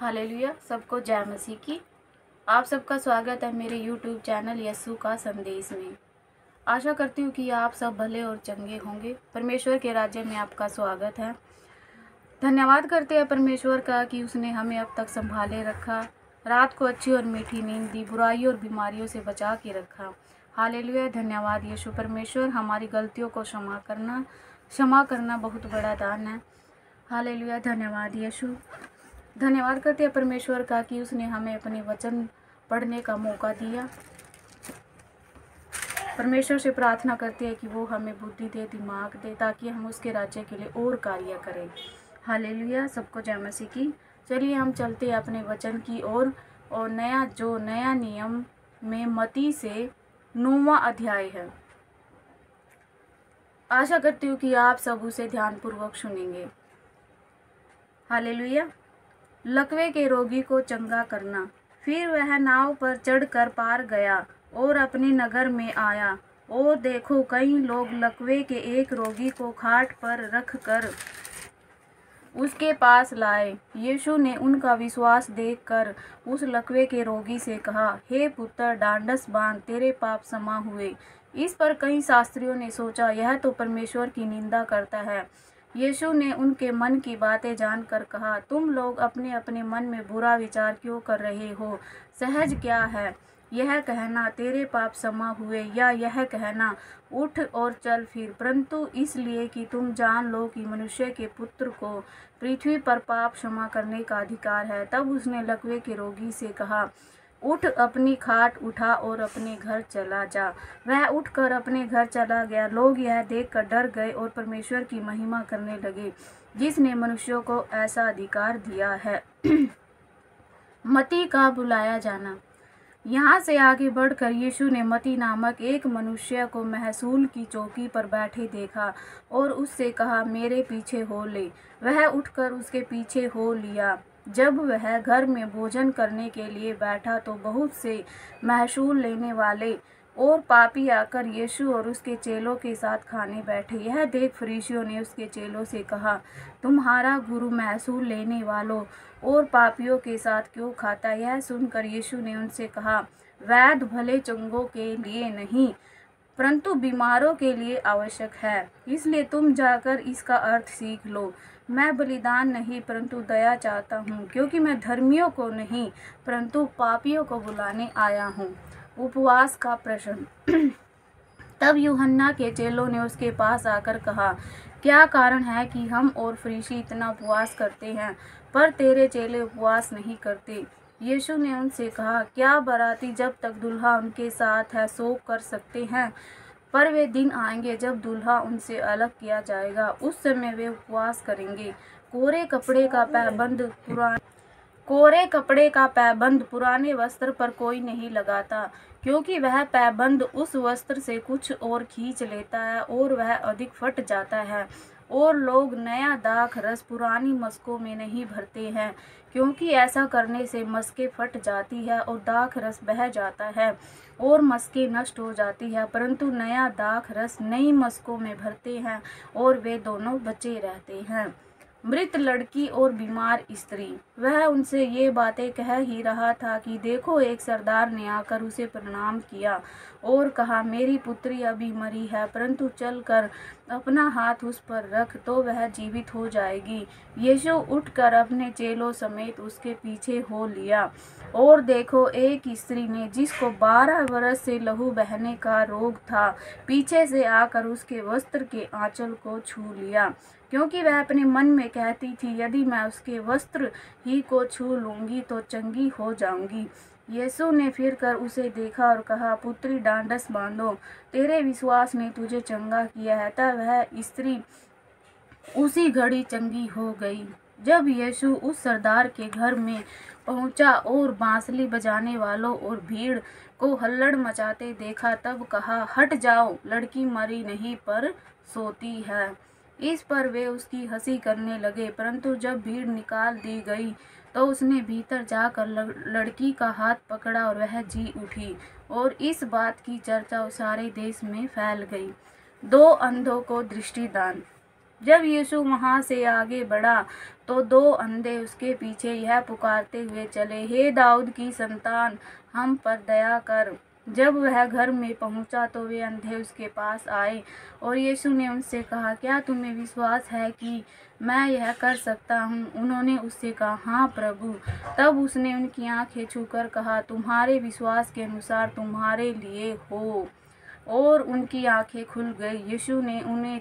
Hallelujah. सबको जय मसीह की। आप सबका स्वागत है मेरे यूट्यूब चैनल यीशु का संदेश में। आशा करती हूँ कि आप सब भले और चंगे होंगे। परमेश्वर के राज्य में आपका स्वागत है। धन्यवाद करते हैं परमेश्वर का कि उसने हमें अब तक संभाले रखा, रात को अच्छी और मीठी नींद दी, बुराई और बीमारियों से बचा के रखा। हालेलुया। धन्यवाद यीशु परमेश्वर। हमारी गलतियों को क्षमा करना बहुत बड़ा दान है। हालेलुया। धन्यवाद यीशु। धन्यवाद करते हैं परमेश्वर का कि उसने हमें अपने वचन पढ़ने का मौका दिया। परमेश्वर से प्रार्थना करते हैं कि वो हमें बुद्धि दे, दिमाग दे, ताकि हम उसके राज्य के लिए और कार्य करें। हालेलुया। सबको जय मसीह की। चलिए हम चलते हैं अपने वचन की ओर और नया नियम में मत्ती से 9वां अध्याय है। आशा करती हूँ कि आप सब उसे ध्यानपूर्वक सुनेंगे। हालेलुया। लकवे के रोगी को चंगा करना। फिर वह नाव पर चढ़कर पार गया और अपने नगर में आया। और देखो, कई लोग लकवे के एक रोगी को खाट पर रखकर उसके पास लाए। यीशु ने उनका विश्वास देखकर उस लकवे के रोगी से कहा, हे पुत्र, ढांढस बांध, तेरे पाप क्षमा हुए। इस पर कई शास्त्रियों ने सोचा, यह तो परमेश्वर की निंदा करता है। यीशु ने उनके मन की बातें जानकर कहा, तुम लोग अपने अपने मन में बुरा विचार क्यों कर रहे हो? सहज क्या है, यह कहना तेरे पाप क्षमा हुए, या यह कहना उठ और चल फिर? परंतु इसलिए कि तुम जान लो कि मनुष्य के पुत्र को पृथ्वी पर पाप क्षमा करने का अधिकार है। तब उसने लकवे के रोगी से कहा, उठ, अपनी खाट उठा और अपने घर चला जा। वह उठकर अपने घर चला गया। लोग यह देखकर डर गए और परमेश्वर की महिमा करने लगे, जिसने मनुष्यों को ऐसा अधिकार दिया है। मत्ती का बुलाया जाना। यहाँ से आगे बढ़कर यीशु ने मत्ती नामक एक मनुष्य को महसूल की चौकी पर बैठे देखा और उससे कहा, मेरे पीछे हो ले। वह उठकर उसके पीछे हो लिया। जब वह घर में भोजन करने के लिए बैठा तो बहुत से महसूल लेने वाले और पापी आकर यीशु और उसके चेलों के साथ खाने बैठे। यह देख फरीसियों ने उसके चेलों से कहा, तुम्हारा गुरु महसूल लेने वालों और पापियों के साथ क्यों खाता? यह सुनकर यीशु ने उनसे कहा, वैद्य भले चंगों के लिए नहीं, परंतु बीमारों के लिए आवश्यक है। इसलिए तुम जाकर इसका अर्थ सीख लो। मैं बलिदान नहीं परंतु दया चाहता हूँ, क्योंकि मैं धर्मियों को नहीं परंतु पापियों को बुलाने आया हूँ। उपवास का प्रश्न। तब यूहन्ना के चेलों ने उसके पास आकर कहा, क्या कारण है कि हम और फरीसी इतना उपवास करते हैं, पर तेरे चेले उपवास नहीं करते? यीशु ने उनसे कहा, क्या बाराती जब तक दूल्हा उनके साथ है शोक कर सकते हैं? पर वे दिन आएंगे जब दूल्हा उनसे अलग किया जाएगा, उस समय वे उपवास करेंगे। कोरे कपड़े का पैबंद पुराने वस्त्र पर कोई नहीं लगाता, क्योंकि वह पैबंद उस वस्त्र से कुछ और खींच लेता है और वह अधिक फट जाता है। और लोग नया दाख रस पुरानी मस्कों में नहीं भरते हैं, क्योंकि ऐसा करने से मस्कें फट जाती है और दाख रस बह जाता है और मस्कें नष्ट हो जाती है। परंतु नया दाख रस नई मस्कों में भरते हैं और वे दोनों बचे रहते हैं। मृत लड़की और बीमार स्त्री। वह उनसे ये बातें कह ही रहा था कि देखो, एक सरदार ने आकर उसे प्रणाम किया और कहा, मेरी पुत्री अभी मरी है, परंतु चलकर अपना हाथ उस पर रख तो वह जीवित हो जाएगी। यीशु उठकर अपने चेलों समेत उसके पीछे हो लिया। और देखो, एक स्त्री ने, जिसको 12 वर्ष से लहू बहने का रोग था, पीछे से आकर उसके वस्त्र के आंचल को छू लिया, क्योंकि वह अपने मन में कहती थी, यदि मैं उसके वस्त्र ही को छू लूंगी तो चंगी हो जाऊंगी। यीशु ने फिर कर उसे देखा और कहा, पुत्री, ढांढस बांधो, तेरे विश्वास ने तुझे चंगा किया है। तब वह स्त्री उसी घड़ी चंगी हो गई। जब यीशु उस सरदार के घर में पहुंचा और बांसुरी बजाने वालों और भीड़ को हल्लड़ मचाते देखा, तब कहा, हट जाओ, लड़की मरी नहीं पर सोती है। इस पर वे उसकी हंसी करने लगे। परंतु जब भीड़ निकाल दी गई तो उसने भीतर जाकर लड़की का हाथ पकड़ा और वह जी उठी, और इस बात की चर्चा सारे देश में फैल गई। 2 अंधों को दृष्टिदान। जब यीशु वहां से आगे बढ़ा तो 2 अंधे उसके पीछे यह पुकारते हुए चले, हे दाऊद की संतान, हम पर दया कर। जब वह घर में पहुंचा तो वे अंधे उसके पास आए और यीशु ने उनसे कहा, क्या तुम्हें विश्वास है कि मैं यह कर सकता हूँ? उन्होंने उससे कहा, हाँ प्रभु। तब उसने उनकी आंखें छूकर कहा, तुम्हारे विश्वास के अनुसार तुम्हारे लिए हो। और उनकी आंखें खुल गई। यीशु ने उन्हें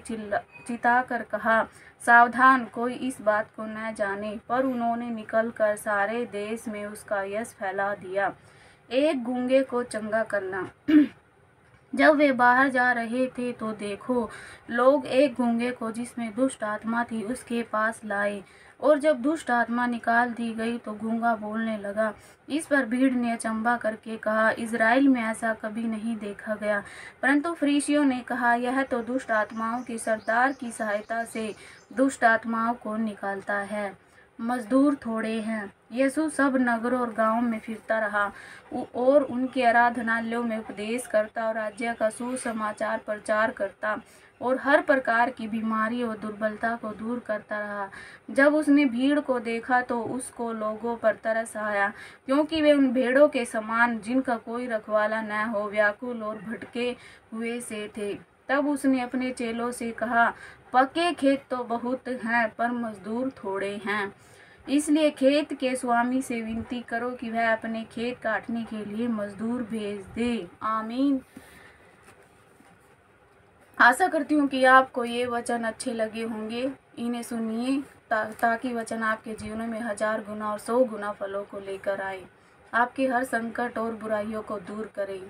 चिताकर कहा, सावधान, कोई इस बात को न जाने। पर उन्होंने निकलकर सारे देश में उसका यश फैला दिया। एक गूंगे को चंगा करना। जब वे बाहर जा रहे थे तो देखो, लोग एक गूंगे को जिसमें दुष्ट आत्मा थी उसके पास लाए, और जब दुष्ट आत्मा निकाल दी गई तो गूंगा बोलने लगा। इस पर भीड़ ने अचंभा करके कहा, इज़राइल में ऐसा कभी नहीं देखा गया। परंतु फरीसियों ने कहा, यह तो दुष्ट आत्माओं के सरदार की सहायता से दुष्ट आत्माओं को निकालता है, मजदूर थोड़े हैं। यीशु सब नगरों और गांवों में फिरता रहा और उनके आराधनालयों में उपदेश करता और राज्य का सुसमाचार प्रचार करता और हर प्रकार की बीमारी और दुर्बलता को दूर करता रहा। जब उसने भीड़ को देखा तो उसको लोगों पर तरस आया, क्योंकि वे उन भेड़ों के समान जिनका कोई रखवाला न हो, व्याकुल और भटके हुए से थे। तब उसने अपने चेलों से कहा, पके खेत तो बहुत हैं पर मजदूर थोड़े हैं। इसलिए खेत के स्वामी से विनती करो कि वह अपने खेत काटने के लिए मजदूर भेज दे। आमीन। आशा करती हूँ कि आपको ये वचन अच्छे लगे होंगे। इन्हें सुनिए ताकि वचन आपके जीवन में 1000 गुना और 100 गुना फलों को लेकर आए, आपके हर संकट और बुराइयों को दूर करे।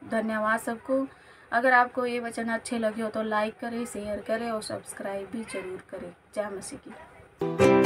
धन्यवाद सबको। अगर आपको ये वचन अच्छे लगे हो तो लाइक करें, शेयर करें और सब्सक्राइब भी जरूर करें। जय मसीह की।